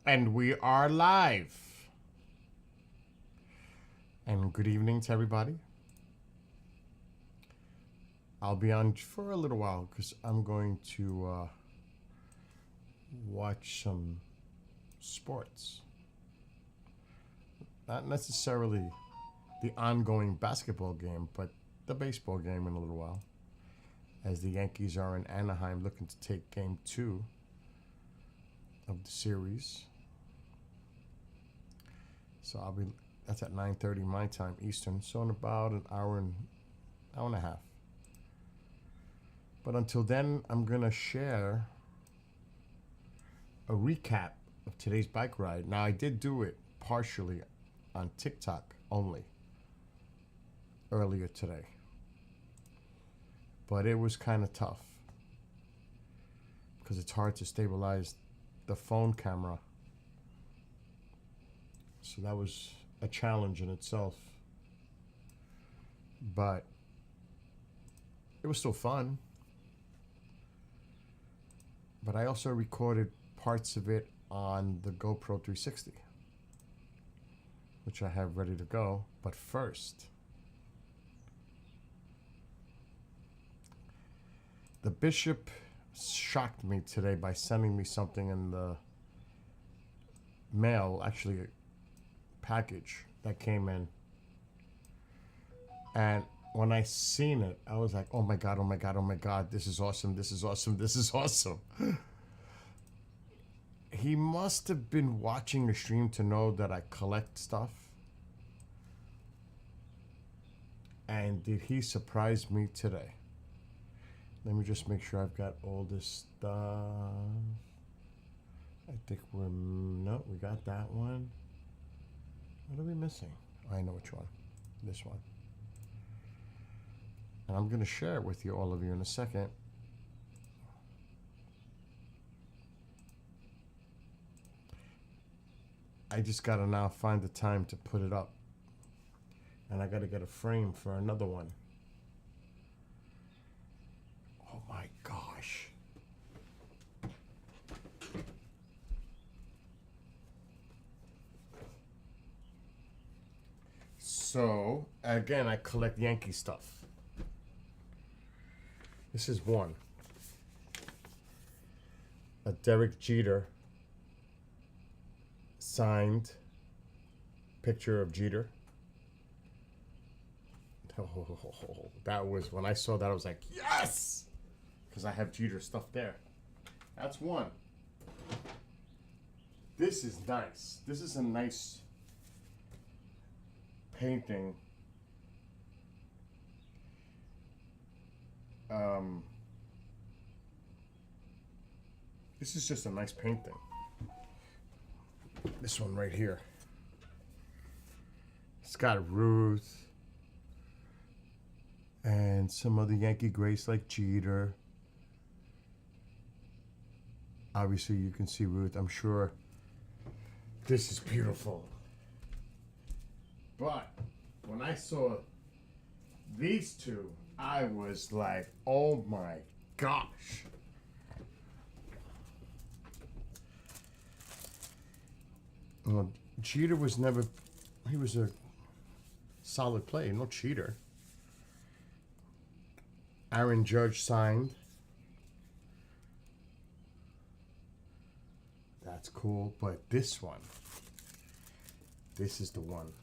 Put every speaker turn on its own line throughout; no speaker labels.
And we are live. And good evening to everybody. I'll be on for a little while because I'm going to watch some sports. Not necessarily the ongoing basketball game, but the baseball game in a little while. As the Yankees are in Anaheim looking to take game 2 of the series. So that's at 9:30 my time Eastern, so in about an hour and a half. But until then, I'm gonna share a recap of today's bike ride. Now, I did do it partially on TikTok only earlier today, but it was kind of tough because it's hard to stabilize the phone camera. So that was a challenge in itself, but it was still fun. But I also recorded parts of it on the GoPro 360, which I have ready to go. But first, the bishop shocked me today by sending me something in the mail, actually a package that came in. And when I seen it, I was like, oh my God, oh my God, oh my God, this is awesome, this is awesome, this is awesome. He must have been watching the stream to know that I collect stuff. And did he surprise me today? Let me just make sure I've got all this stuff. I think no, we got that one. What are we missing? I know which one. This one. And I'm going to share it with you, all of you, in a second. I just got to now find the time to put it up. And I got to get a frame for another one. Oh my gosh. So, again, I collect Yankee stuff. This is one. A Derek Jeter signed picture of Jeter. Oh, that was, when I saw that, I was like, yes! Because I have Jeter stuff there. That's one. This is nice. This is a nice painting. This is just a nice painting. This one right here. It's got Ruth and some other Yankee greats like Jeter. Obviously, you can see Ruth. I'm sure this is beautiful. But when I saw these two, I was like, oh my gosh. Well, Jeter was never, he was a solid player, no cheater. Aaron Judge signed. That's cool, but this one, this is the one.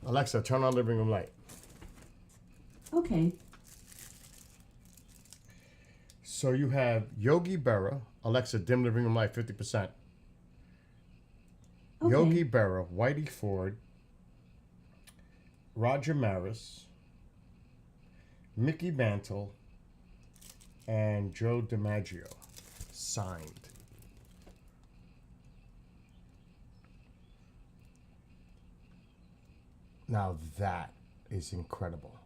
Alexa, turn on living room light.
Okay.
So you have Yogi Berra. Alexa, dim living room light 50%.
Okay.
Yogi Berra, Whitey Ford, Roger Maris, Mickey Mantle, and Joe DiMaggio signed. Now that is incredible.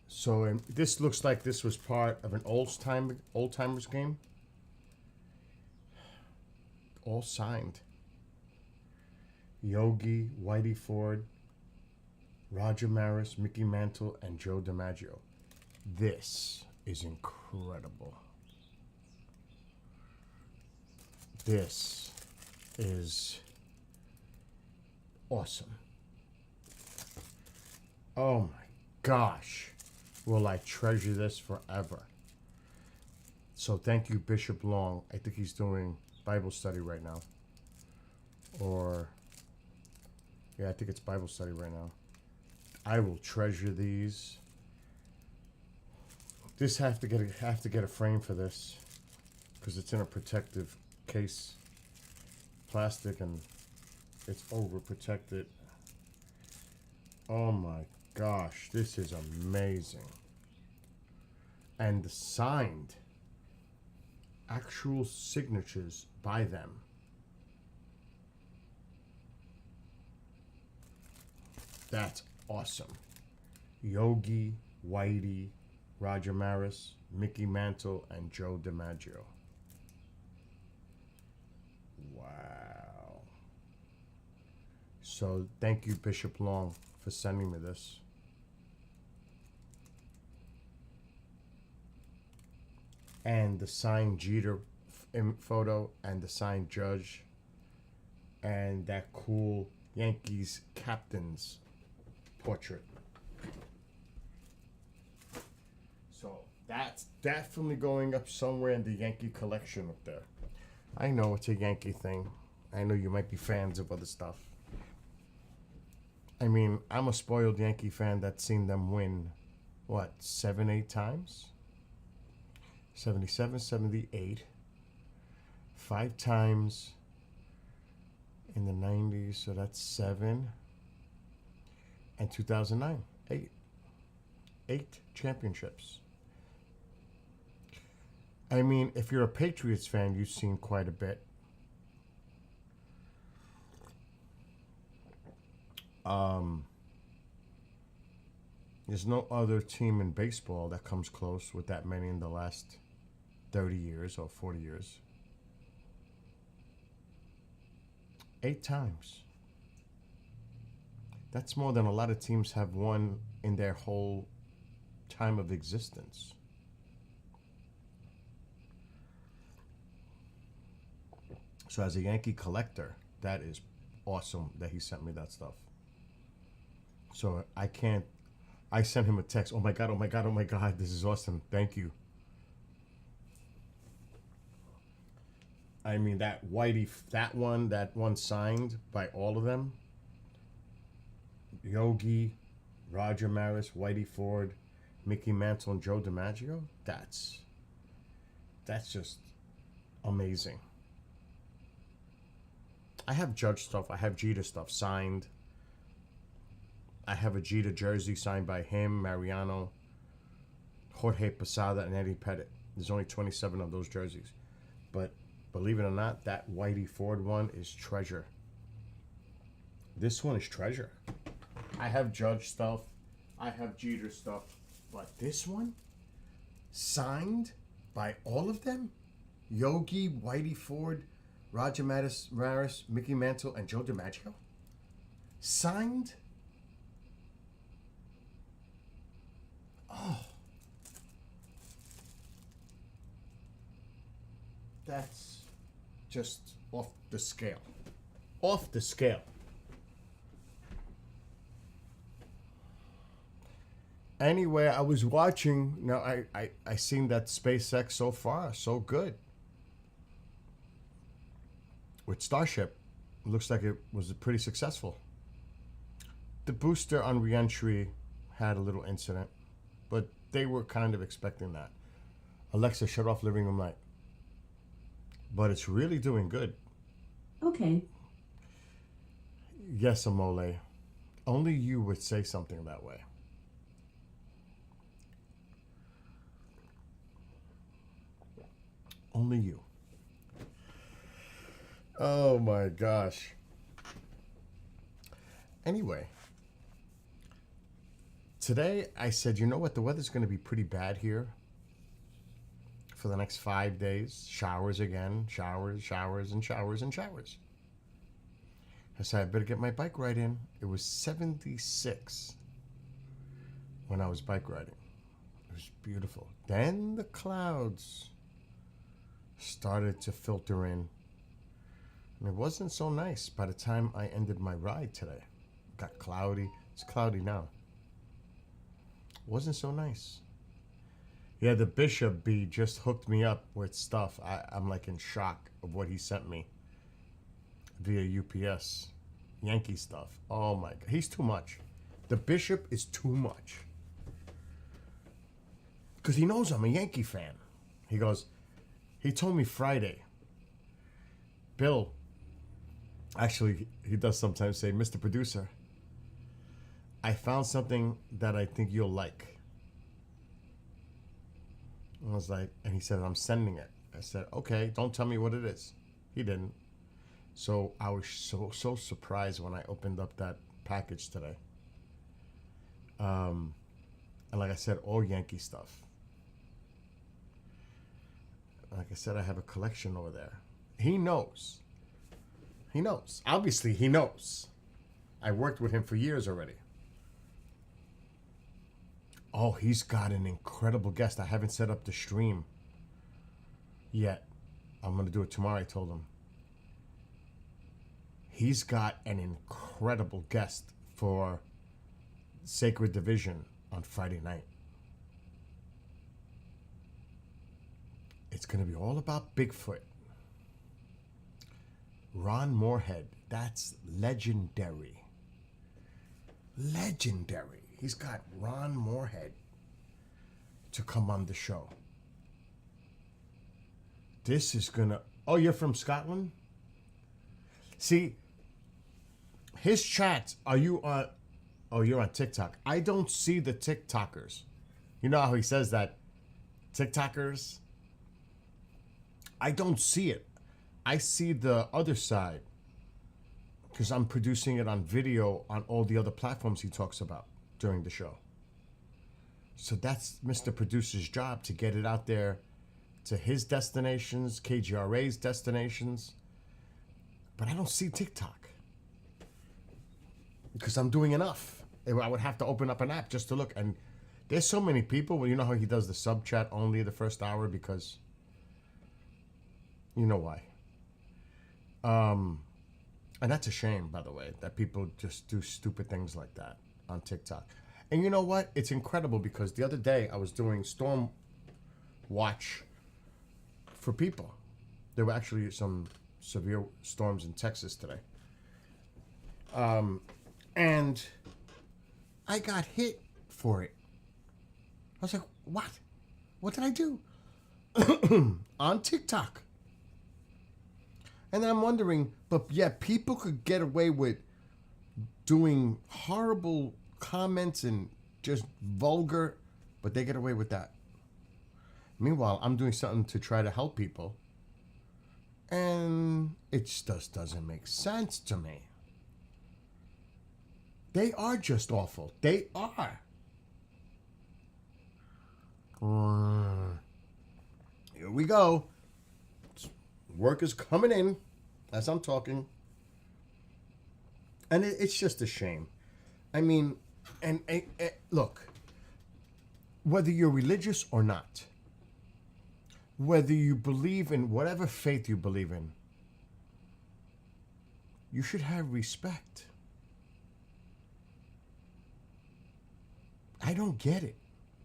So this looks like this was part of an old timers game. All signed. Yogi, Whitey Ford, Roger Maris, Mickey Mantle, and Joe DiMaggio. This is incredible. This is awesome. Oh my gosh. Will I treasure this forever? So thank you, Bishop Long. I think he's doing Bible study right now. Or, yeah, I think it's Bible study right now. I will treasure these. This have to get a frame for this because it's in a protective case, plastic, and it's overprotected. Oh my gosh, this is amazing. And signed, actual signatures by them. That's awesome. Yogi, Whitey, Roger Maris, Mickey Mantle, and Joe DiMaggio. Wow. So thank you, Bishop Long, for sending me this. And the signed Jeter photo and the signed Judge and that cool Yankees captain's portrait. So that's definitely going up somewhere in the Yankee collection up there. I know it's a Yankee thing. I know you might be fans of other stuff. I mean, I'm a spoiled Yankee fan that's seen them win, what, 7, 8 times? 77, 78. 5 times in the 90s, so that's 7. And 2009, 8. 8 championships. I mean, if you're a Patriots fan, you've seen quite a bit. There's no other team in baseball that comes close with that many in the last 30 years or 40 years. 8 times. That's more than a lot of teams have won in their whole time of existence. So as a Yankee collector, that is awesome that he sent me that stuff. So I sent him a text. Oh my God, oh my God, oh my God. This is awesome. Thank you. I mean, that one signed by all of them. Yogi, Roger Maris, Whitey Ford, Mickey Mantle, and Joe DiMaggio. That's just amazing. I have Judge stuff. I have Jeter stuff signed. I have a Jeter jersey signed by him, Mariano, Jorge Posada, and Eddie Pettit. There's only 27 of those jerseys. But believe it or not, that Whitey Ford one is treasure. This one is treasure. I have Judge stuff. I have Jeter stuff. But this one, signed by all of them? Yogi, Whitey Ford, Roger Maris, Mickey Mantle, and Joe DiMaggio? Signed? Oh. That's just off the scale. Off the scale. Anyway, I was watching. Now, I seen that SpaceX so far, so good. With Starship, it looks like it was pretty successful. The booster on reentry had a little incident, but they were kind of expecting that. Alexa, shut off living room light. But it's really doing good.
Okay.
Yes, Amole. Only you would say something that way. Only you. Oh my gosh. Anyway, today I said, you know what? The weather's going to be pretty bad here for the next 5 days. Showers again, showers, and showers. I said, I better get my bike ride in. It was 76 when I was bike riding. It was beautiful. Then the clouds started to filter in. And it wasn't so nice by the time I ended my ride today. It got cloudy. It's cloudy now. Wasn't so nice. Yeah, the Bishop B just hooked me up with stuff. I'm like in shock of what he sent me via UPS. Yankee stuff. Oh my God. He's too much. The Bishop is too much. Because he knows I'm a Yankee fan. He told me Friday, Bill, actually, he does sometimes say, Mr. Producer, I found something that I think you'll like. I was like, and he said, I'm sending it. I said, okay, don't tell me what it is. He didn't. So I was so surprised when I opened up that package today. And like I said, all Yankee stuff. Like I said, I have a collection over there. He knows. He knows. Obviously, he knows. I worked with him for years already. Oh, he's got an incredible guest. I haven't set up the stream yet. I'm going to do it tomorrow, I told him. He's got an incredible guest for Sacred Division on Friday night. It's going to be all about Bigfoot. Ron Moorhead. That's legendary. Legendary. He's got Ron Moorhead to come on the show. This is going to... Oh, you're from Scotland? See, his chats, are you on... Oh, you're on TikTok. I don't see the TikTokers. You know how he says that? TikTokers? I don't see it. I see the other side because I'm producing it on video on all the other platforms he talks about during the show. So that's Mr. Producer's job, to get it out there to his destinations, KGRA's destinations. But I don't see TikTok because I'm doing enough. I would have to open up an app just to look. And there's so many people. Well, you know how he does the sub chat only the first hour because... You know why. And that's a shame, by the way, that people just do stupid things like that on TikTok. And you know what? It's incredible because the other day I was doing storm watch for people. There were actually some severe storms in Texas today. And I got hit for it. I was like, what? What did I do? On TikTok. And then I'm wondering, but yeah, people could get away with doing horrible comments and just vulgar, but they get away with that. Meanwhile, I'm doing something to try to help people, and it just doesn't make sense to me. They are just awful. They are. Here we go. Work is coming in as I'm talking. And it's just a shame. I mean, and look, whether you're religious or not, whether you believe in whatever faith you believe in, you should have respect. I don't get it,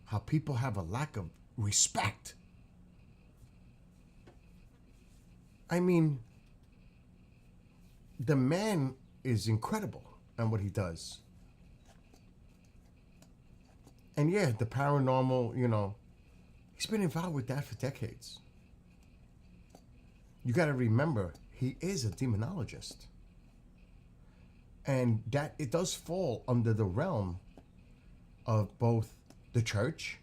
how people have a lack of respect. I mean, the man is incredible at what he does. And yeah, the paranormal, you know, he's been involved with that for decades. You got to remember, he is a demonologist. And that it does fall under the realm of both the church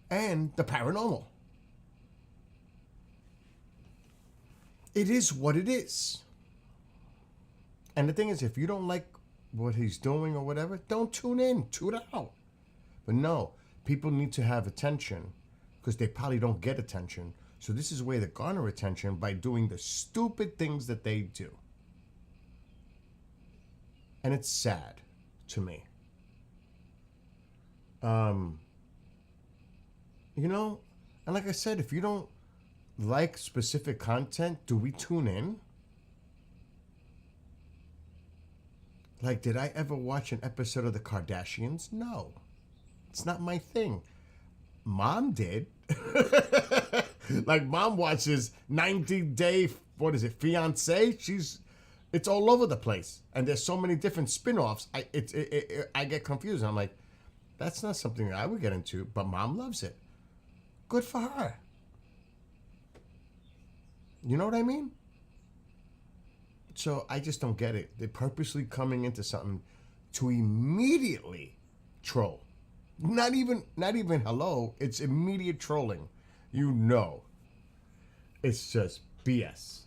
and the paranormal. It is what it is. And the thing is, if you don't like what he's doing or whatever, don't tune in, tune out. But no, people need to have attention because they probably don't get attention. So this is a way to garner attention by doing the stupid things that they do. And it's sad to me. you know, and like I said, if you don't like specific content, do we tune in? Like, did I ever watch an episode of The Kardashians? No. It's not my thing. Mom did. Like, mom watches 90 Day, what is it, Fiance? It's all over the place. And there's so many different spin-offs. I get confused. I'm like, that's not something that I would get into, but mom loves it. Good for her. You know what I mean? So I just don't get it. They're purposely coming into something to immediately troll. Not even hello. It's immediate trolling. You know. It's just BS.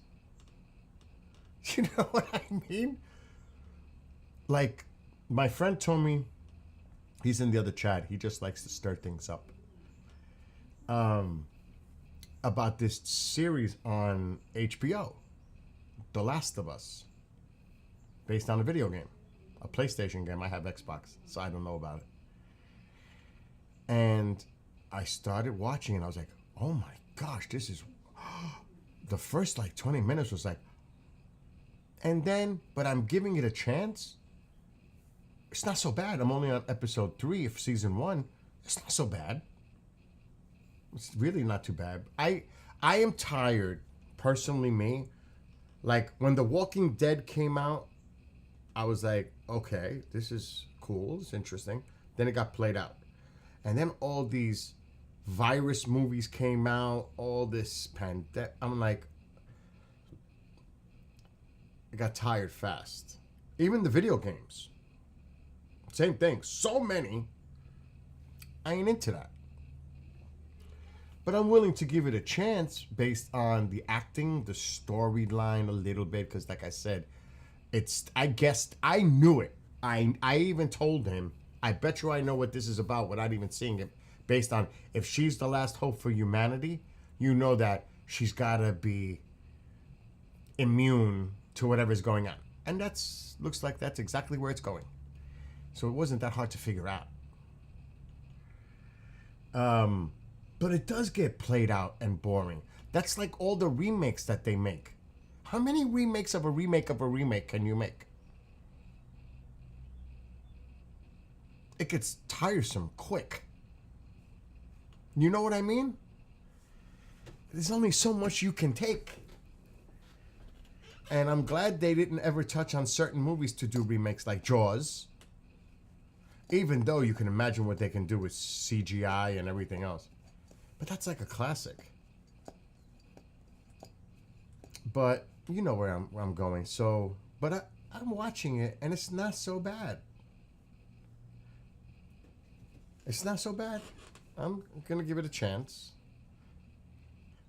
You know what I mean? Like, my friend told me, he's in the other chat. He just likes to stir things up. About this series on HBO, The Last of Us, based on a video game, a PlayStation game. I have Xbox, so I don't know about it. And I started watching and I was like, oh my gosh, this is... The first like 20 minutes was like... And then, but I'm giving it a chance. It's not so bad. I'm only on episode 3 of season 1. It's not so bad. It's really not too bad. I am tired, personally, me. Like, when The Walking Dead came out, I was like, okay, this is cool. It's interesting. Then it got played out. And then all these virus movies came out, all this pandemic. I'm like, I got tired fast. Even the video games. Same thing. So many. I ain't into that. But I'm willing to give it a chance based on the acting, the storyline a little bit. Because like I said, I guessed, I knew it. I even told him, I bet you I know what this is about without even seeing it. Based on, if she's the last hope for humanity, you know that she's got to be immune to whatever's going on. And looks like that's exactly where it's going. So it wasn't that hard to figure out. But it does get played out and boring. That's like all the remakes that they make. How many remakes of a remake can you make? It gets tiresome quick. You know what I mean? There's only so much you can take. And I'm glad they didn't ever touch on certain movies to do remakes like Jaws. Even though you can imagine what they can do with CGI and everything else. But that's like a classic. But you know where I'm going. So, but I'm watching it and it's not so bad. It's not so bad. I'm going to give it a chance.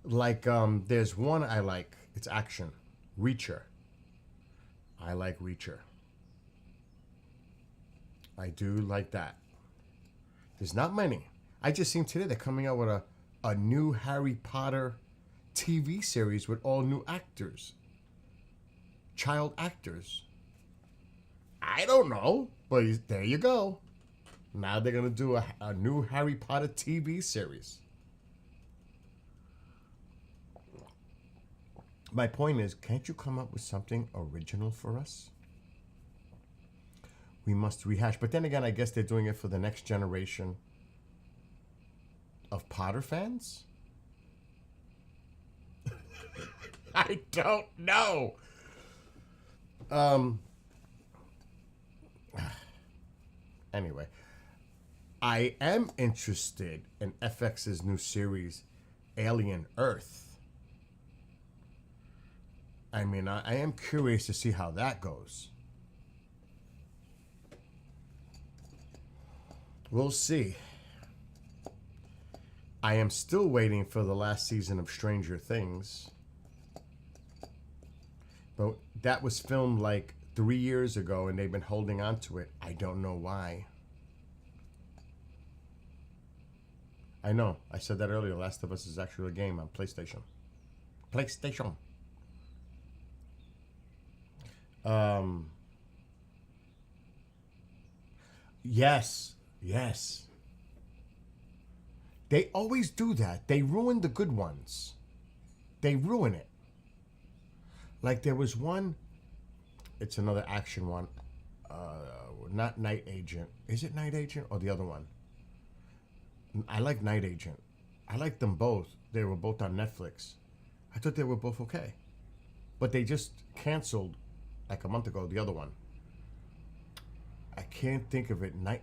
Like, there's one I like. It's action. Reacher. I like Reacher. I do like that. There's not many. I just seen today they're coming out with a new Harry Potter TV series with all new actors. Child actors. I don't know, but there you go. Now they're going to do a new Harry Potter TV series. My point is, can't you come up with something original for us? We must rehash. But then again, I guess they're doing it for the next generation of Potter fans? I don't know. Anyway, I am interested in FX's new series, Alien Earth. I mean, I am curious to see how that goes. We'll see. I am still waiting for the last season of Stranger Things. But that was filmed like 3 years ago and they've been holding on to it. I don't know why. I know. I said that earlier. Last of Us is actually a game on PlayStation. PlayStation. Yes. Yes. They always do that. They ruin the good ones. They ruin it. Like there was one, it's another action one. Not Night Agent. Is it Night Agent or the other one? I like Night Agent. I like them both. They were both on Netflix. I thought they were both okay. But they just canceled like a month ago the other one. I can't think of it. Night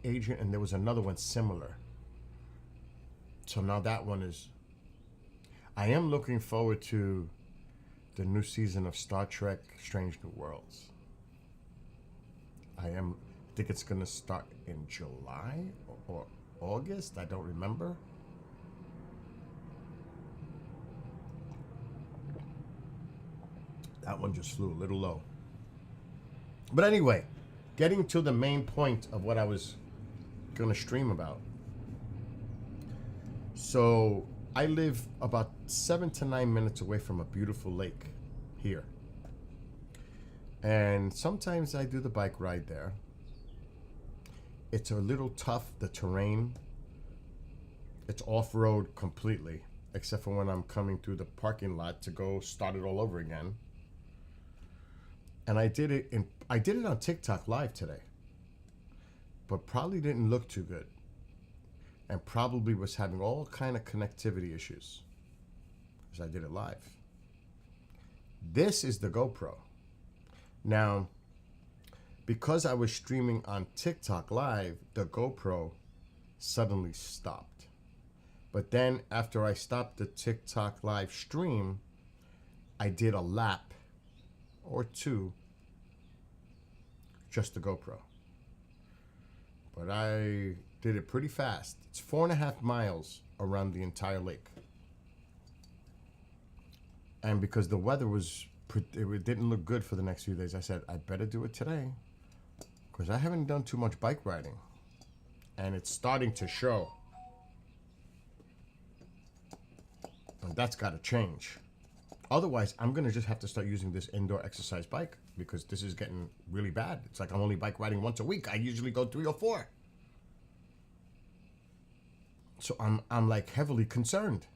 Agent, and there was another one similar. So now that one is... I am looking forward to the new season of Star Trek Strange New Worlds. I think it's going to start in July or August. I don't remember. That one just flew a little low. But anyway, getting to the main point of what I was going to stream about. So I live about 7 to 9 minutes away from a beautiful lake here. And sometimes I do the bike ride there. It's a little tough, the terrain. It's off-road completely, except for when I'm coming through the parking lot to go start it all over again. And I did it on TikTok live today. But probably didn't look too good. And probably was having all kind of connectivity issues because I did it live. This is the GoPro. Now, because I was streaming on TikTok live, the GoPro suddenly stopped. But then after I stopped the TikTok live stream, I did a lap or two, just the GoPro. But I did it pretty fast. It's 4.5 miles around the entire lake. And because the weather it didn't look good for the next few days, I said, I better do it today. Because I haven't done too much bike riding. And it's starting to show. And that's got to change. Otherwise, I'm going to just have to start using this indoor exercise bike. Because this is getting really bad. It's like I'm only bike riding once a week. I usually go 3 or 4. So I'm like heavily concerned.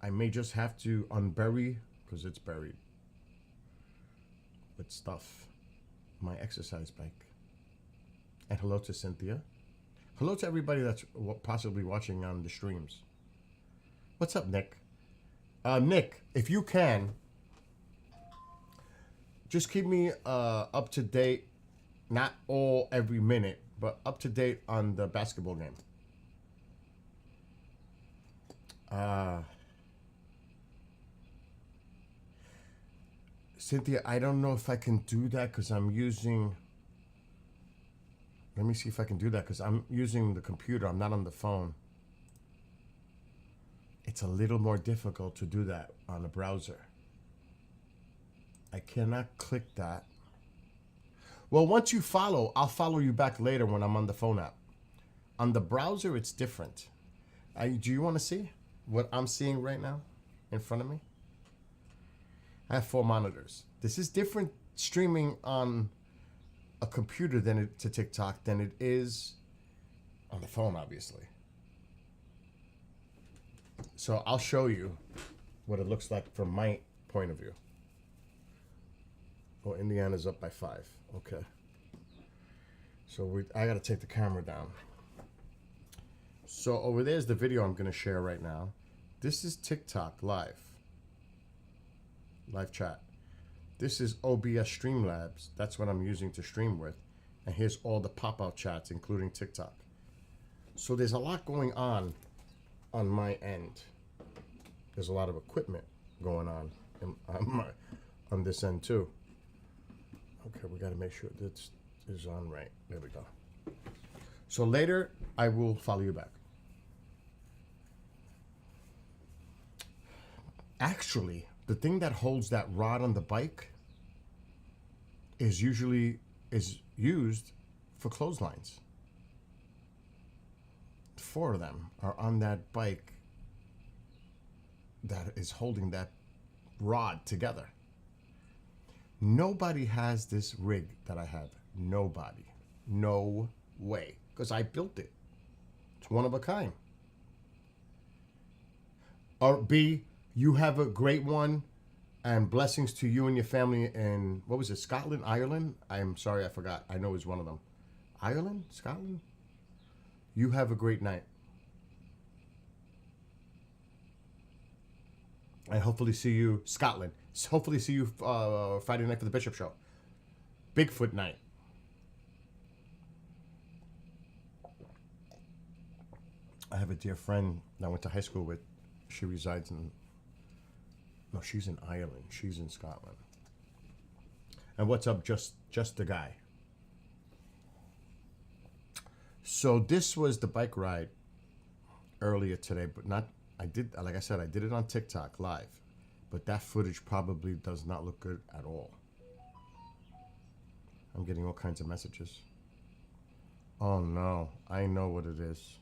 I may just have to unbury, because it's buried with stuff, my exercise bike. And hello to Cynthia. Hello to everybody that's possibly watching on the streams. What's up, Nick? Nick, if you can, just keep me up to date, not all every minute, but up to date on the basketball game. Cynthia, I don't know if I can do that because I'm using... Let me see if I can do that because I'm using the computer. I'm not on the phone. It's a little more difficult to do that on a browser. I cannot click that. Well, once you follow, I'll follow you back later when I'm on the phone app. On the browser, it's different. Do you want to see what I'm seeing right now in front of me? I have 4 monitors. This is different streaming on a computer to TikTok than it is on the phone, obviously. So I'll show you what it looks like from my point of view. Oh, Indiana's up by 5. Okay. So I got to take the camera down. So over there's the video I'm going to share right now. This is TikTok live chat. This is OBS Streamlabs. That's what I'm using to stream with. And here's all the pop-out chats, including TikTok. So there's a lot going on my end. There's a lot of equipment going on on this end too. Okay, we got to make sure this is on right. There we go. So later, I will follow you back. Actually, the thing that holds that rod on the bike is used for clotheslines. 4 of them are on that bike that is holding that rod together. Nobody has this rig that I have. Nobody. No way. Because I built it. It's one of a kind. Or B, you have a great one, and blessings to you and your family in, what was it, Scotland, Ireland? I'm sorry, I forgot. I know it was one of them. Ireland? Scotland? You have a great night. And hopefully see you, Scotland. Hopefully see you Friday night for the Bishop Show. Bigfoot night. I have a dear friend that I went to high school with. She resides in, no, she's in Ireland. She's in Scotland. And what's up, just the guy? So this was the bike ride earlier today, but not, I did, like I said, I did it on TikTok live, but that footage probably does not look good at all. I'm getting all kinds of messages. Oh no, I know what it is.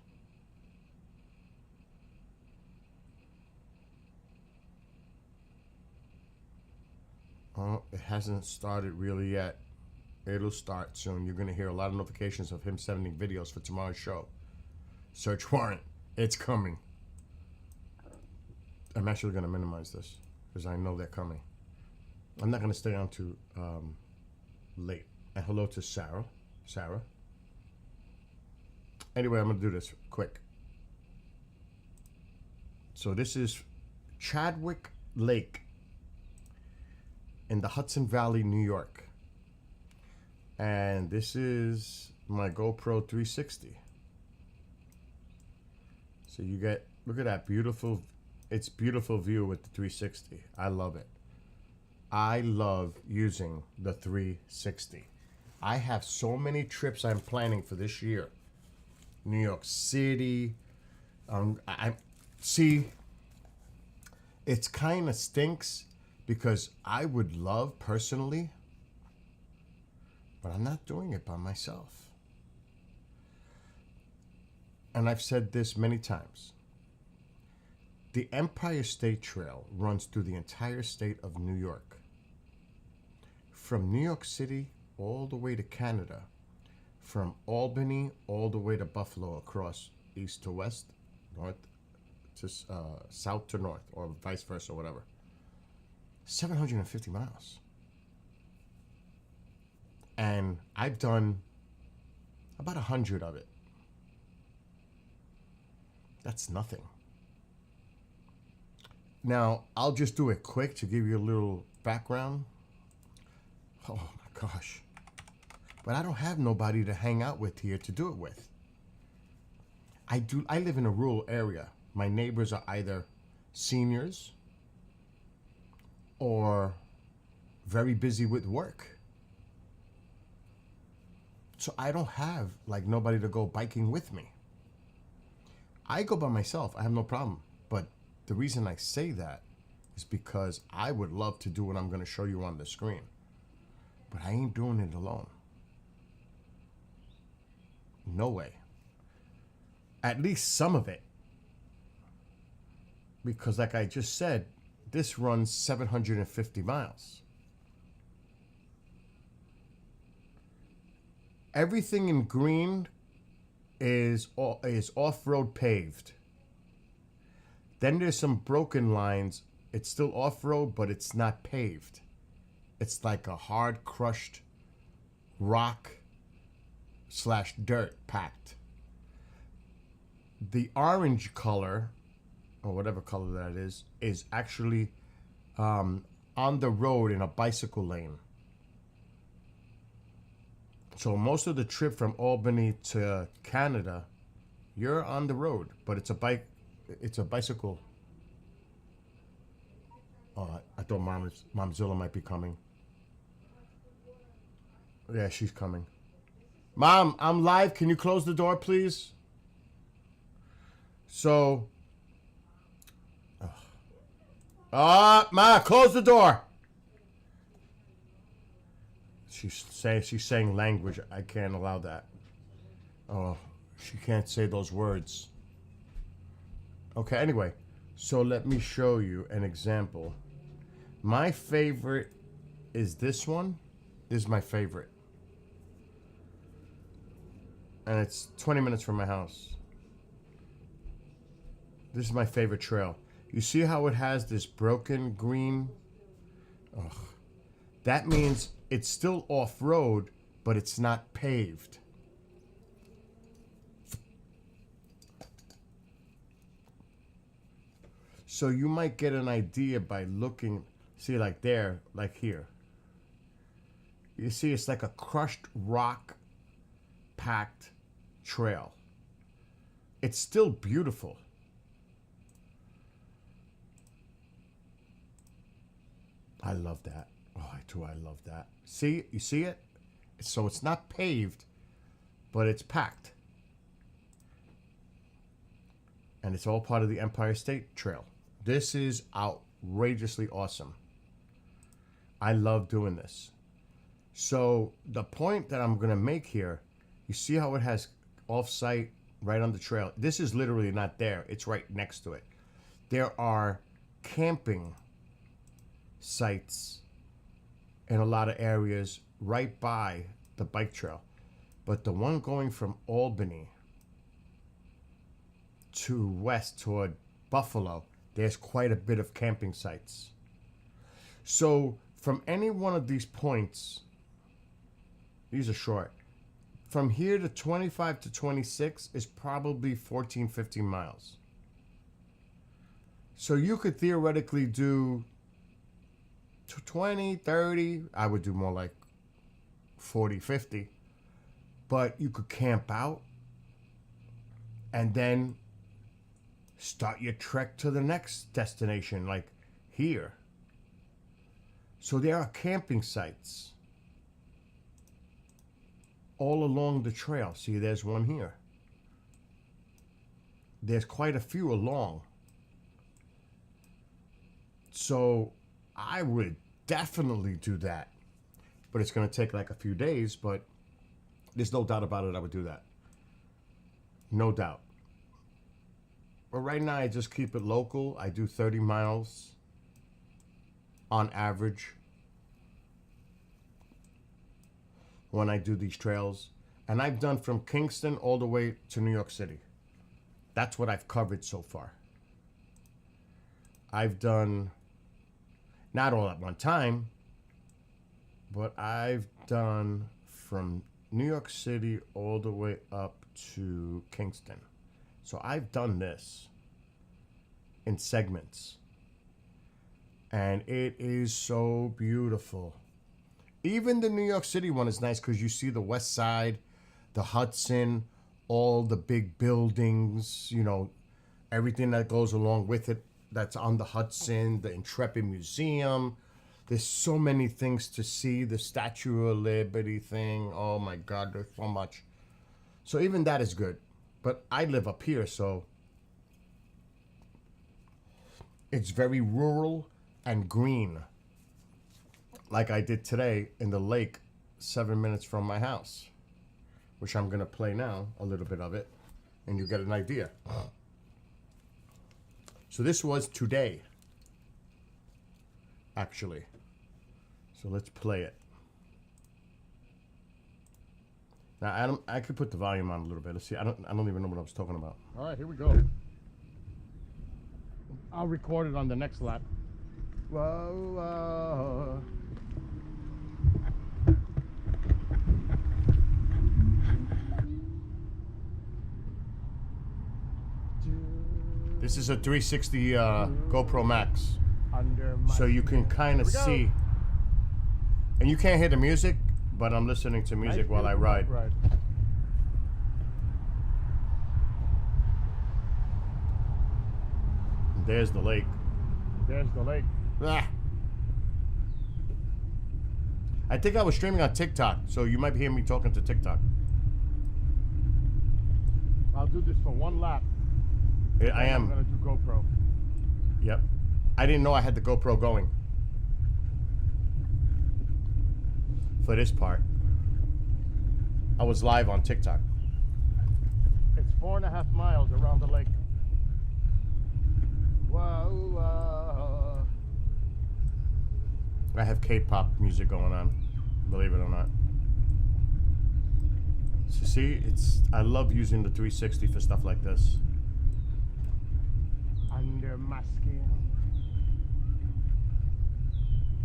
Oh, it hasn't started really yet. It'll start soon. You're going to hear a lot of notifications of him sending videos for tomorrow's show. Search warrant. It's coming. I'm actually going to minimize this because I know they're coming. I'm not going to stay on too late. And hello to Sarah. Sarah. Anyway, I'm going to do this quick. So this is Chadwick Lake in the Hudson Valley, New York. And this is my GoPro 360. So you get, look at that beautiful, it's beautiful view with the 360. I love it. I love using the 360. I have so many trips I'm planning for this year. New York City. I see, it's kind of stinks because I would love personally, but I'm not doing it by myself. And I've said this many times. The Empire State Trail runs through the entire state of New York. From New York City all the way to Canada. From Albany all the way to Buffalo, across east to west, north to south to north, or vice versa, whatever. 750 miles. And I've done about 100 of it. That's nothing. Now, I'll just do it quick to give you a little background. Oh my gosh. But I don't have nobody to hang out with here to do it with. I live in a rural area. My neighbors are either seniors or very busy with work. So I don't have like nobody to go biking with me. I go by myself. I have no problem. But the reason I say that is because I would love to do what I'm going to show you on the screen. But I ain't doing it alone. No way. At least some of it. Because like I just said, this runs 750 miles. Everything in green is off-road paved. Then there's some broken lines. It's still off-road, but it's not paved. It's like a hard crushed rock / dirt packed. The orange color, or whatever color that is actually on the road in a bicycle lane. So most of the trip from Albany to Canada, you're on the road, but it's a bicycle. Oh, I thought Momzilla might be coming. Yeah, she's coming. Mom, I'm live. Can you close the door, please? So, Ma, close the door. She's saying language. I can't allow that. Oh, she can't say those words. Okay, anyway, so let me show you an example. My favorite is this one. This is my favorite. And it's 20 minutes from my house. This is my favorite trail. You see how it has this broken green? Ugh. That means it's still off-road, but it's not paved. So you might get an idea by looking, see like there, like here. You see it's like a crushed rock packed trail. It's still beautiful. I love that. Oh, I love that. See, you see it? So it's not paved, but it's packed. And it's all part of the Empire State Trail. This is outrageously awesome. I love doing this. So the point that I'm going to make here, you see how it has off-site right on the trail? This is literally not there. It's right next to it. There are camping sites in a lot of areas right by the bike trail. But the one going from Albany to west toward Buffalo, there's quite a bit of camping sites. So from any one of these points, these are short, from here to 25 to 26 is probably 14, 15 miles. So you could theoretically do 20, 30, I would do more like 40, 50. But you could camp out and then start your trek to the next destination, like here. So there are camping sites all along the trail. See, there's one here. There's quite a few along. So I would definitely do that. But it's going to take like a few days, but there's no doubt about it, I would do that. No doubt. But right now, I just keep it local. I do 30 miles on average when I do these trails. And I've done from Kingston all the way to New York City. That's what I've covered so far. I've done, not all at one time, but I've done from New York City all the way up to Kingston. So I've done this in segments. And it is so beautiful. Even the New York City one is nice because you see the West Side, the Hudson, all the big buildings, you know, everything that goes along with it that's on the Hudson, the Intrepid Museum. There's so many things to see. The Statue of Liberty thing. Oh my God, there's so much. So even that is good. But I live up here, so it's very rural and green. Like I did today in the lake 7 minutes from my house, which I'm going to play now, a little bit of it, and you get an idea. So this was today, actually. So let's play it. Now, Adam, I could put the volume on a little bit. Let's see. I don't even know what I was talking about. All right, here we go. I'll record it on the next lap. Whoa, whoa. This is a 360 GoPro Max. So you can kind of see. And you can't hear the music, but I'm listening to music while I ride. Right. There's the lake. There's the lake. Ah. I think I was streaming on TikTok, so you might hear me talking to TikTok. I'll do this for one lap. I am. I'm gonna do GoPro. Yep. I didn't know I had the GoPro going for this part. I was live on TikTok. It's 4.5 miles around the lake. Whoa, whoa. I have K-pop music going on, believe it or not. So see, I love using the 360 for stuff like this. under my skin.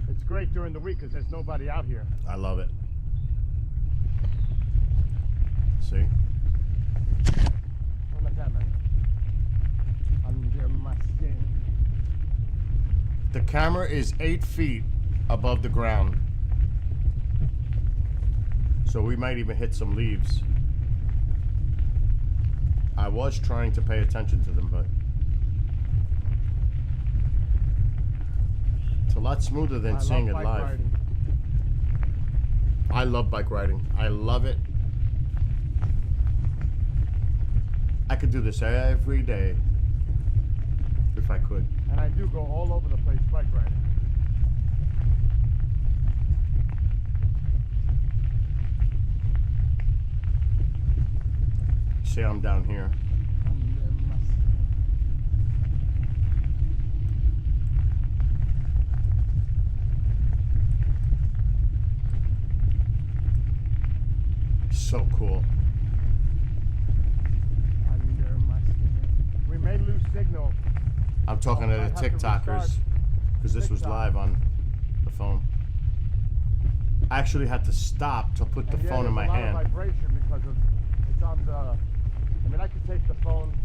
It's great during the week because there's nobody out here. I love it. See? Under my skin. The camera is 8 feet above the ground. So we might even hit some leaves. I was trying to pay attention to them, but it's a lot smoother than seeing it live. Riding. I love bike riding. I love it. I could do this every day if I could. And I do go all over the place bike riding. See, I'm down here. So cool. We may lose signal. I'm talking to the TikTokers because this was live on the phone. I actually had to stop to put the phone in my hand. Vibration because of it's on the. I mean, I could take the phone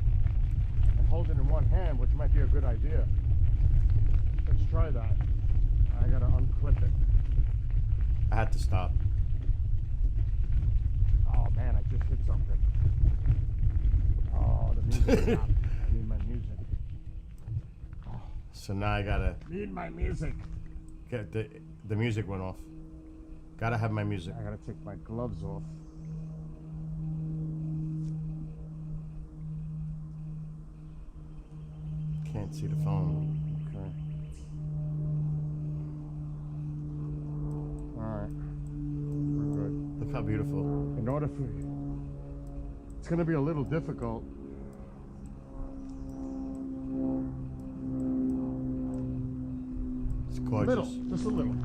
and hold it in one hand, which might be a good idea. Let's try that. I gotta unclip it. I had to stop. Oh man, I just hit something. Oh, the music stopped. I need my music. Oh. So now I gotta need my music. Get the music went off. Gotta have my music. I gotta take my gloves off. Can't see the phone. Okay. Alright. We're good. Look how beautiful. In order for it's gonna be a little difficult. It's gorgeous. Little, just a little.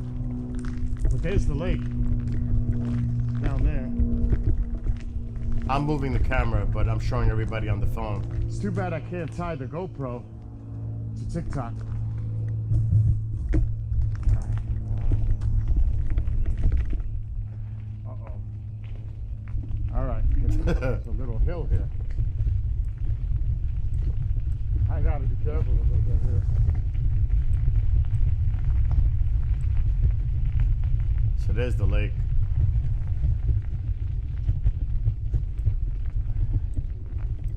But there's the lake. Down there. I'm moving the camera, but I'm showing everybody on the phone. It's too bad I can't tie the GoPro to TikTok. Uh-oh. All right. There's a little hill here. I gotta be careful a little bit here. So there's the lake.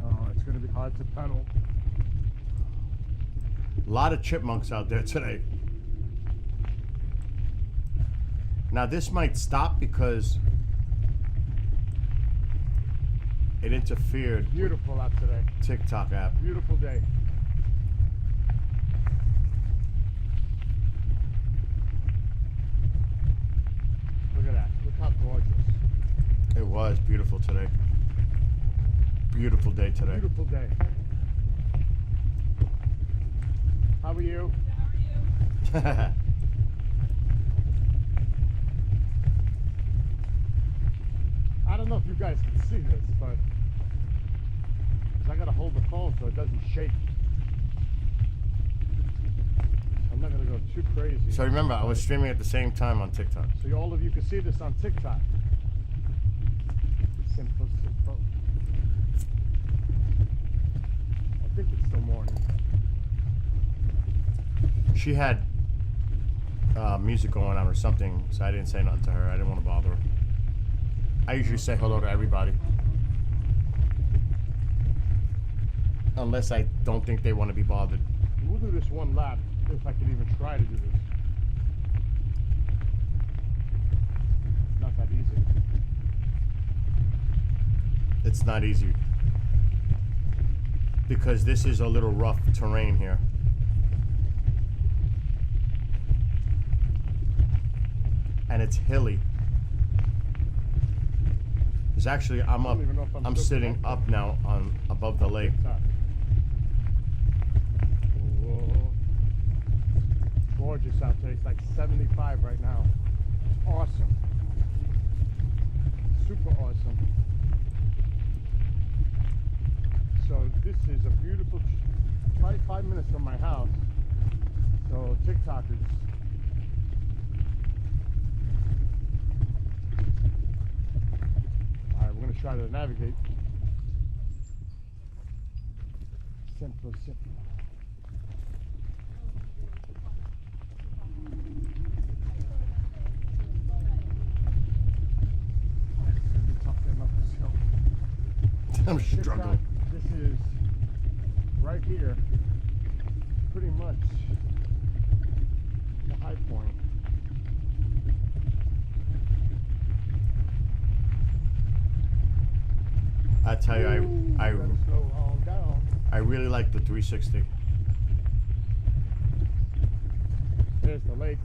Oh, it's gonna be hard to pedal. A lot of chipmunks out there today. Now this might stop because it interfered. Beautiful out today. TikTok app. Beautiful day. Look at that. Look how gorgeous. It was beautiful today. Beautiful day today. Beautiful day. How are you? How are you? I don't know if you guys can see this, but I gotta hold the phone so it doesn't shake. I'm not gonna go too crazy. So remember, I was streaming at the same time on TikTok. So all of you can see this on TikTok. Simple, simple. I think it's still morning. She had music going on or something, so I didn't say nothing to her. I didn't want to bother her. I usually say hello to everybody. Unless I don't think they want to be bothered. We'll do this one lap, if I can even try to do this. It's not that easy. It's not easy. Because this is a little rough terrain here. And it's hilly. Because actually I'm sitting up now on above the lake. Whoa. Gorgeous out there. It's like 75 right now. Awesome. Super awesome. So this is a beautiful, probably 5 minutes from my house. So TikTokers. All right, we're gonna try to navigate. Simple. It's gonna be tough getting up this hill.
I'm struggling.
This is right here, pretty much the high point. I tell you,
Slow on down.
I really like the 360. There's the lake.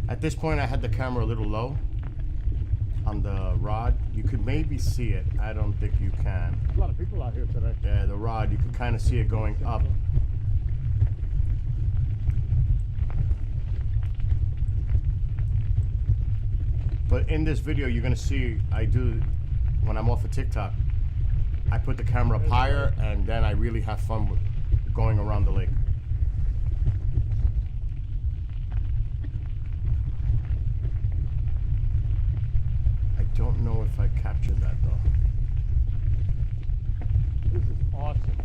At this point, I had the camera a little low on the rod. You could maybe see it. I don't think you can.
There's a lot of people out here today.
Yeah, the rod, you can kind of see it going up. But in this video, you're gonna see I do, when I'm off of TikTok, I put the camera up higher and then I really have fun with going around the lake. I don't know if I captured that though.
This is awesome.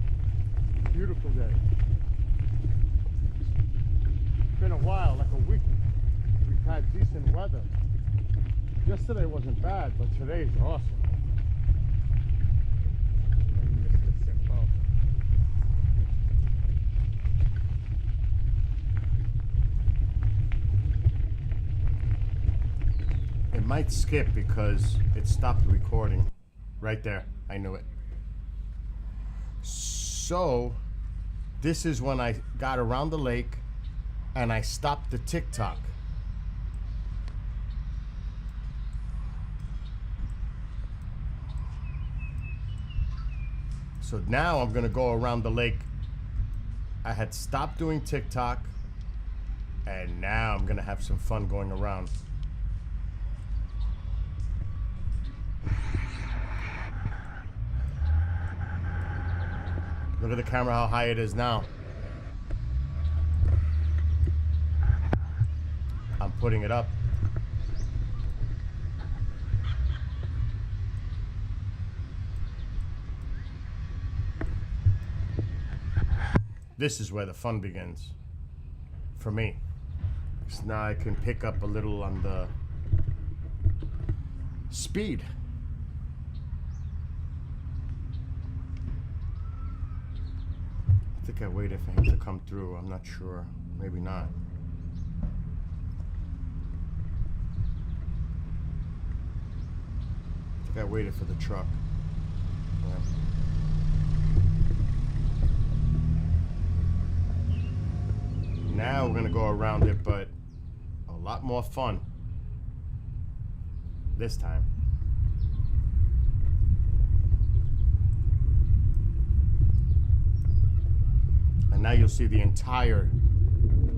Beautiful day. It's been a while, like a week. We've had decent weather. Yesterday wasn't bad, but today's awesome.
It might skip because it stopped recording. Right there. I knew it. So, this is when I got around the lake and I stopped the TikTok. So now I'm gonna go around the lake. I had stopped doing TikTok and now I'm gonna have some fun going around. Look at the camera, how high it is now. I'm putting it up. This is where the fun begins for me. So now I can pick up a little on the speed. I think I waited for him to come through. I'm not sure. Maybe not. I think I waited for the truck. Yeah. Now we're gonna go around it, but a lot more fun this time. And now you'll see the entire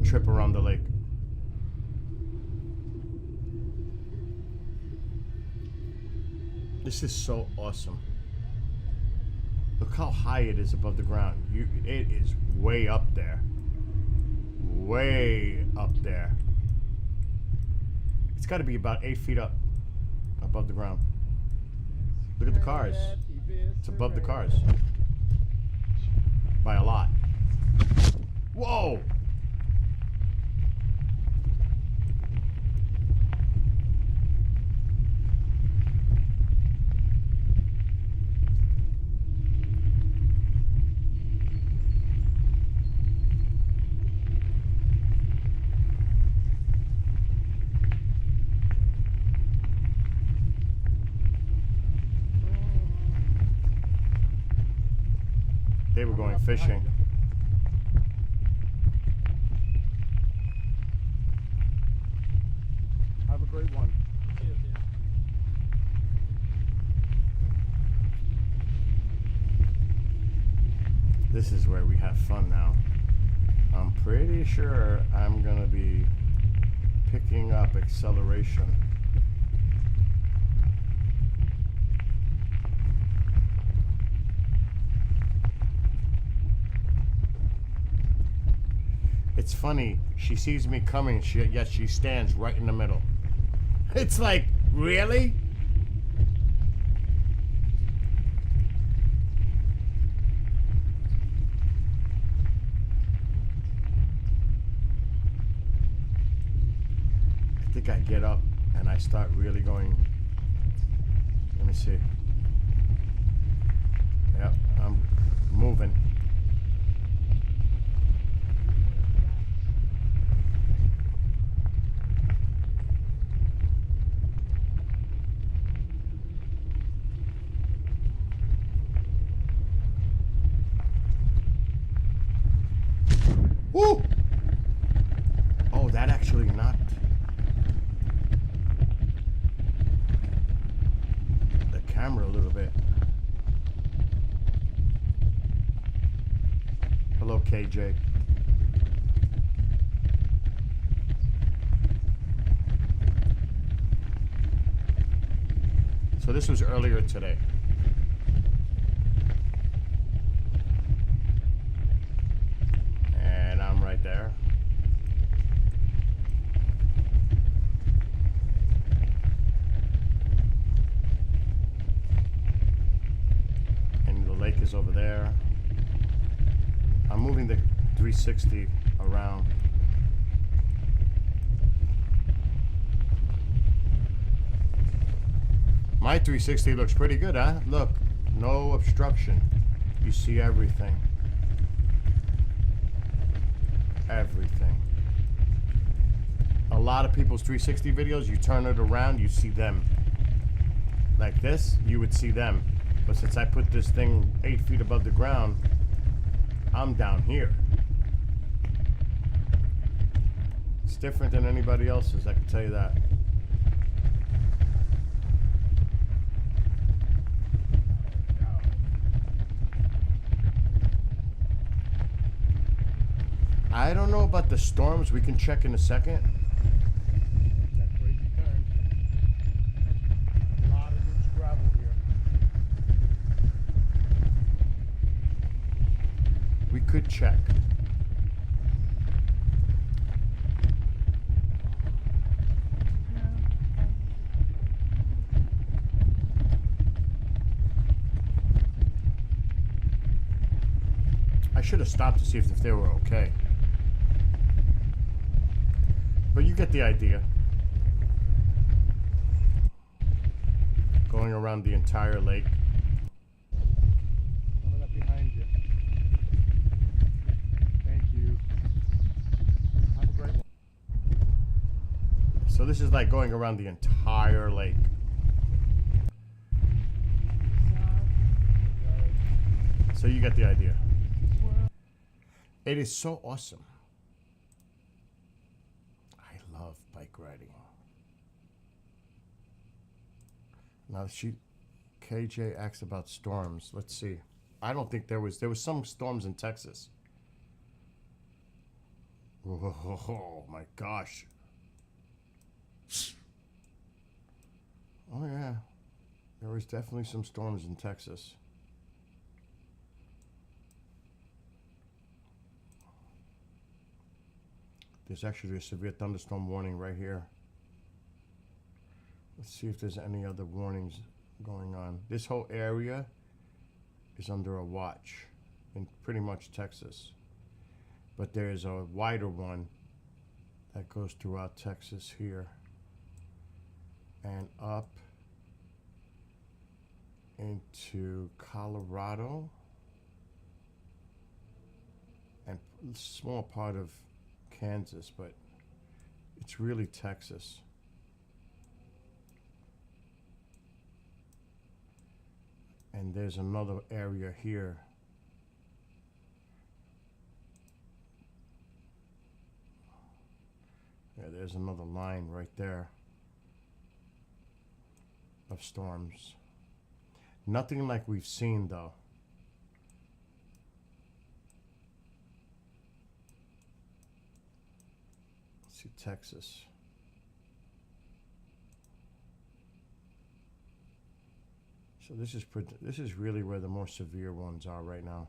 trip around the lake. This is so awesome. Look how high it is above the ground. It is way up there. Way up there. It's got to be about 8 feet up above the ground. Look at the cars. It's above the cars by a lot. Whoa! They were going fishing.
Have a great one.
This is where we have fun now. I'm pretty sure I'm gonna be picking up acceleration. It's funny, she sees me coming, yet she stands right in the middle. It's like, really? I think I get up and I start really going. Let me see. Yep, I'm moving. Woo! Oh, that actually knocked the camera a little bit. Hello, KJ. So this was earlier today. And I'm right there. And the lake is over there. I'm moving the 360 around. My 360 looks pretty good, huh? Look, no obstruction. You see everything. Everything. A lot of people's 360 videos, you turn it around, you see them. Like this, you would see them. But since I put this thing 8 feet above the ground, I'm down here. It's different than anybody else's, I can tell you that. I don't know about the storms. We can check in a second.
That crazy turn. A lot of loose gravel here.
We could check. I should have stopped to see if they were okay. But you get the idea. Going around the entire lake.
Coming up behind you. Thank you. Have a great one.
So this is like going around the entire lake. So you get the idea. It is so awesome. I love bike riding. Now KJ asked about storms. Let's see. I don't think there was some storms in Texas. Oh my gosh. Oh yeah. There was definitely some storms in Texas. There's actually a severe thunderstorm warning right here. Let's see if there's any other warnings going on. This whole area is under a watch in pretty much Texas. But there's a wider one that goes throughout Texas here and up into Colorado and a small part of Kansas, but it's really Texas. And there's another area here. Yeah, there's another line right there of storms. Nothing like we've seen though. see Texas. So this is really where the more severe ones are right now.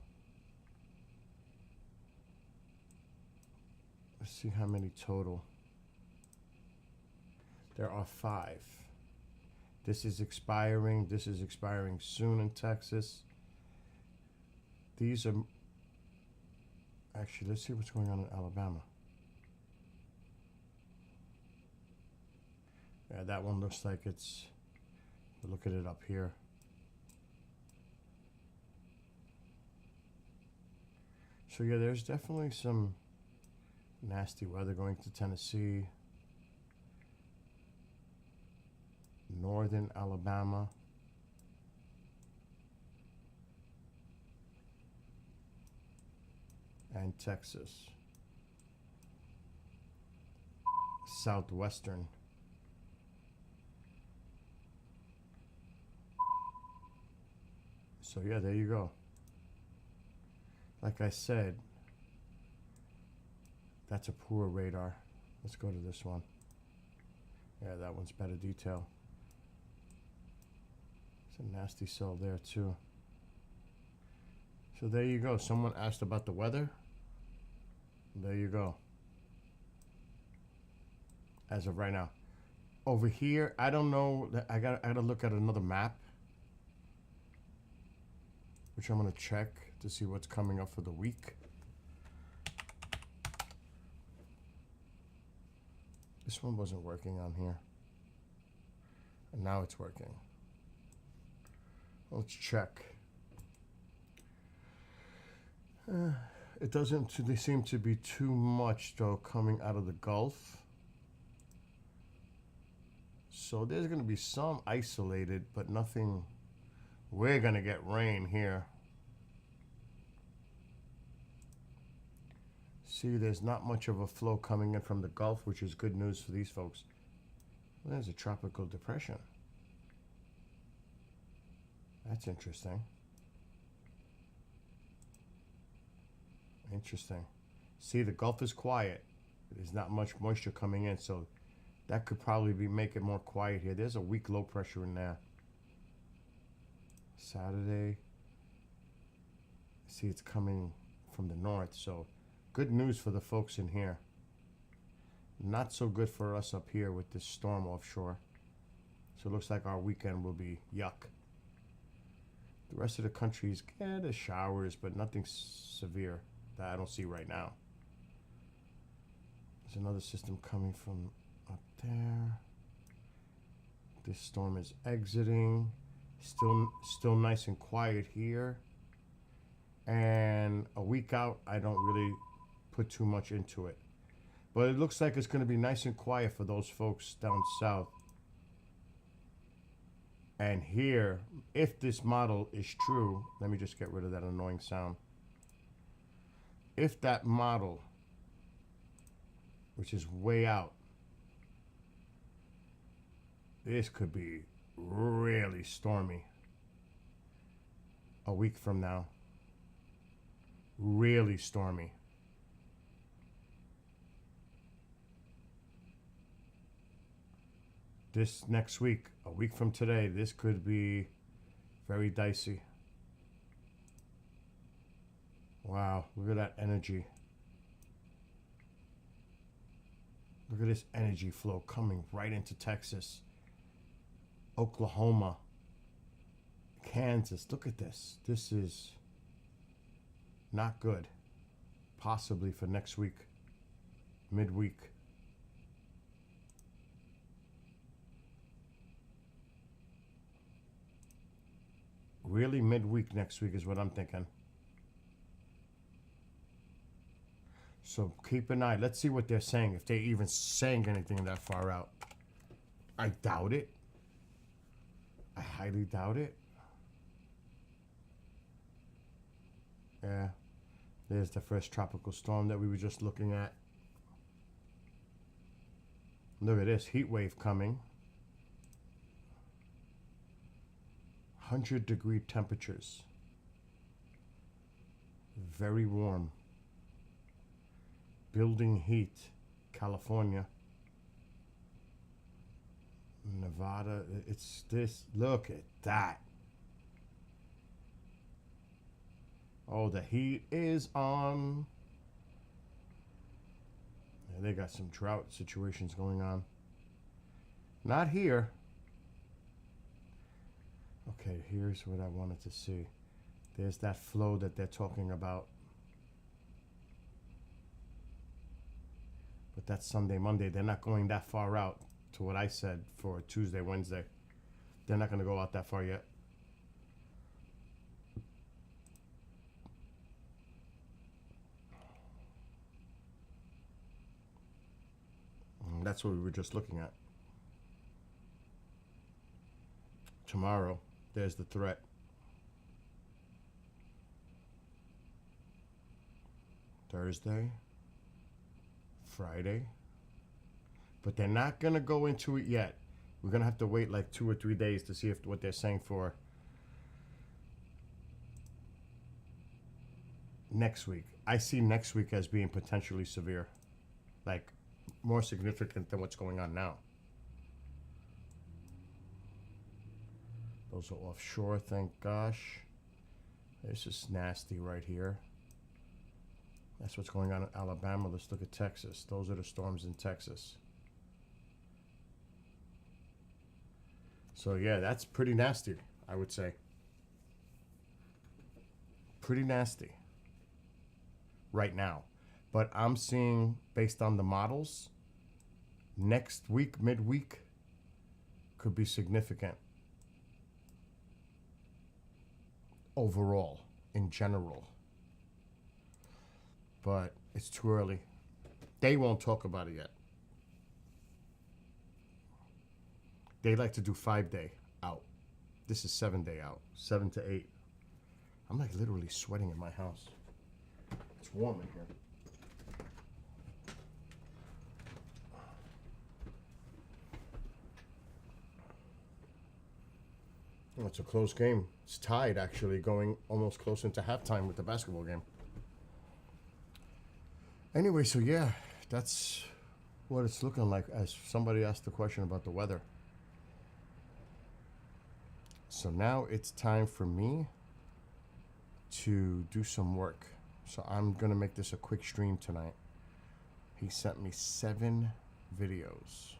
Let's see how many total. There are 5. This is expiring. This is expiring soon in Texas. These are actually, let's see what's going on in Alabama. Yeah, that one looks like it's, look at it up here. So yeah, there's definitely some nasty weather going to Tennessee, northern Alabama, and Texas, southwestern. So yeah, there you go. Like I said, that's a poor radar. Let's go to this one. Yeah, that one's better detail. It's a nasty cell there too. So there you go. Someone asked about the weather. There you go. As of right now. Over here, I don't know. I gotta look at another map, which I'm gonna check to see what's coming up for the week. This one wasn't working on here, and now it's working. Let's check. It doesn't seem to be too much though coming out of the Gulf. So there's going to be some isolated, but nothing. We're going to get rain here. See, there's not much of a flow coming in from the Gulf, which is good news for these folks. There's a tropical depression. That's interesting. Interesting. See, the Gulf is quiet. There's not much moisture coming in, so that could probably make it more quiet here. There's a weak low pressure in there. Saturday. See, it's coming from the north, so good news for the folks in here. Not so good for us up here with this storm offshore. So it looks like our weekend will be yuck. The rest of the country's the showers, but nothing severe that I don't see right now. There's another system coming from up there. This storm is exiting. Still nice and quiet here. And a week out, I don't really put too much into it. But it looks like it's going to be nice and quiet for those folks down south. And here, if this model is true, let me just get rid of that annoying sound. If that model, which is way out, this could be really stormy a week from now. Really stormy. This next week, a week from today, this could be very dicey. Wow, look at that energy. Look at this energy flow coming right into Texas, Oklahoma, Kansas. Look at this. This is not good. Possibly for next week, midweek. Really midweek next week is what I'm thinking. So keep an eye. Let's see what they're saying. If they're even saying anything that far out. I doubt it. I highly doubt it. Yeah. There's the first tropical storm that we were just looking at. Look at this heat wave coming. 100-degree temperatures. Very warm. Building heat. California, Nevada. It's this. Look at that. Oh, the heat is on. Yeah, they got some drought situations going on. Not here. Okay, here's what I wanted to see. There's that flow that they're talking about. But that's Sunday, Monday. They're not going that far out to what I said for Tuesday, Wednesday. They're not going to go out that far yet. And that's what we were just looking at. Tomorrow, there's the threat. Thursday, Friday. But they're not going to go into it yet. We're going to have to wait like 2 or 3 days to see if what they're saying for next week. I see next week as being potentially severe. Like more significant than what's going on now. Those are offshore, thank gosh. This is nasty right here. That's what's going on in Alabama. Let's look at Texas. Those are the storms in Texas. So yeah, that's pretty nasty, I would say. Pretty nasty right now. But I'm seeing, based on the models, next week, midweek, could be significant. Overall, in general. But it's too early. They won't talk about it yet. They like to do 5-day out. This is 7-day out. 7 to 8. I'm like literally sweating in my house. It's warm in here. Oh, it's a close game. It's tied, actually, going almost close into halftime with the basketball game. Anyway, so yeah, that's what it's looking like, as somebody asked the question about the weather. So now it's time for me to do some work. So I'm going to make this a quick stream tonight. He sent me 7 videos.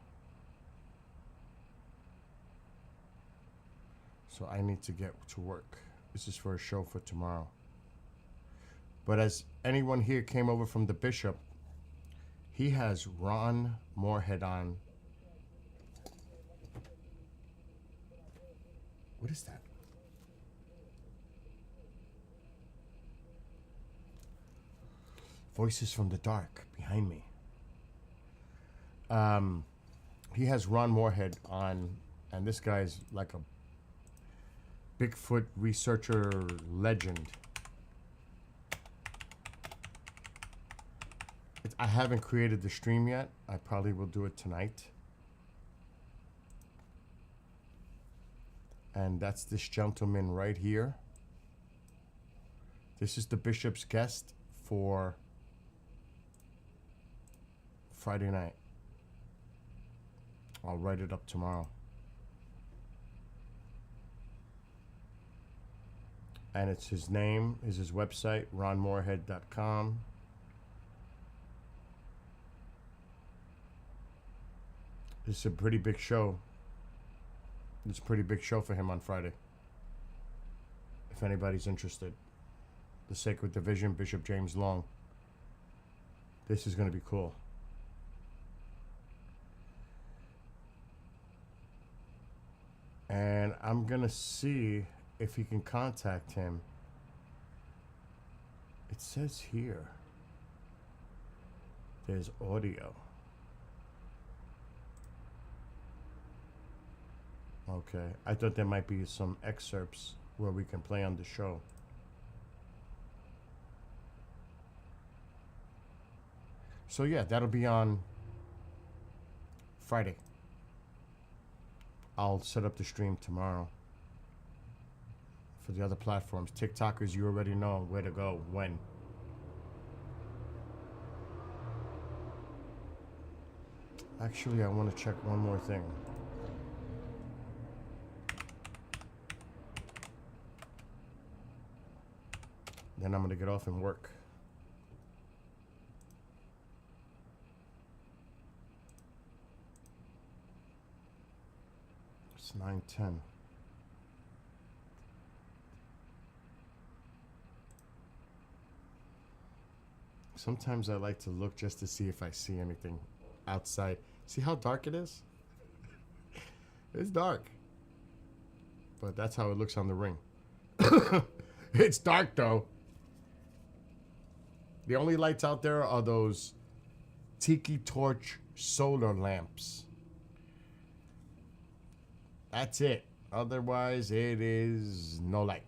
So I need to get to work. This is for a show for tomorrow. But as anyone here came over from the Bishop, he has Ron Moorhead on. What is that? Voices from the dark behind me. He has Ron Moorhead on, and this guy's like a Bigfoot researcher legend. I haven't created the stream yet. I probably will do it tonight. And that's this gentleman right here. This is the Bishop's guest for Friday night. I'll write it up tomorrow. And it's his name, is his website, ronmoorhead.com. It's a pretty big show. It's a pretty big show for him on Friday. If anybody's interested. The Sacred Division, Bishop James Long. This is going to be cool. And I'm going to see if he can contact him. It says here there's audio. Okay, I thought there might be some excerpts where we can play on the show. So yeah, that'll be on Friday. I'll set up the stream tomorrow. For the other platforms, TikTokers, you already know where to go, when. Actually, I want to check one more thing. Then I'm going to get off and work. It's 9:10. Sometimes I like to look just to see if I see anything outside. See how dark it is? It's dark. But that's how it looks on the ring. It's dark though. The only lights out there are those tiki torch solar lamps. That's it. Otherwise, it is no light.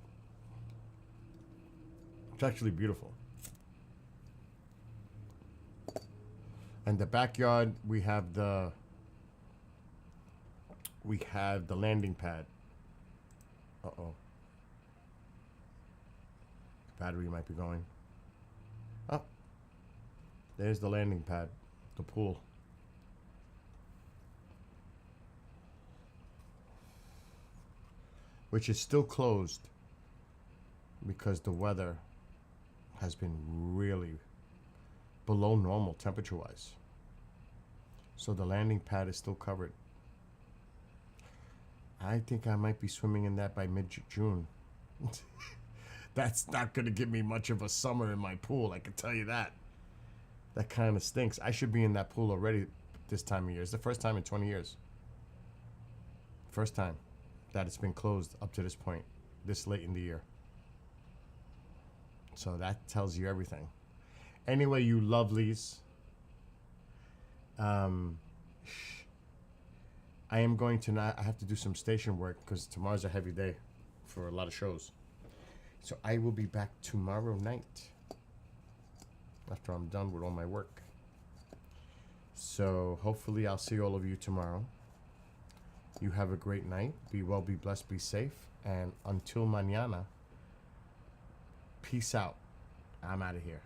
It's actually beautiful. And the backyard, we have the landing pad. Uh-oh. Battery might be going. Oh. There's the landing pad, the pool. Which is still closed because the weather has been really below normal temperature-wise. So the landing pad is still covered. I think I might be swimming in that by mid-June. That's not going to give me much of a summer in my pool, I can tell you that. That kind of stinks. I should be in that pool already this time of year. It's the first time in 20 years. First time that it's been closed up to this point, this late in the year. So that tells you everything. Anyway, you lovelies, I am going to I have to do some station work because tomorrow's a heavy day for a lot of shows. So I will be back tomorrow night after I'm done with all my work. So hopefully I'll see all of you tomorrow. You have a great night. Be well, be blessed, be safe. And until mañana, peace out. I'm out of here.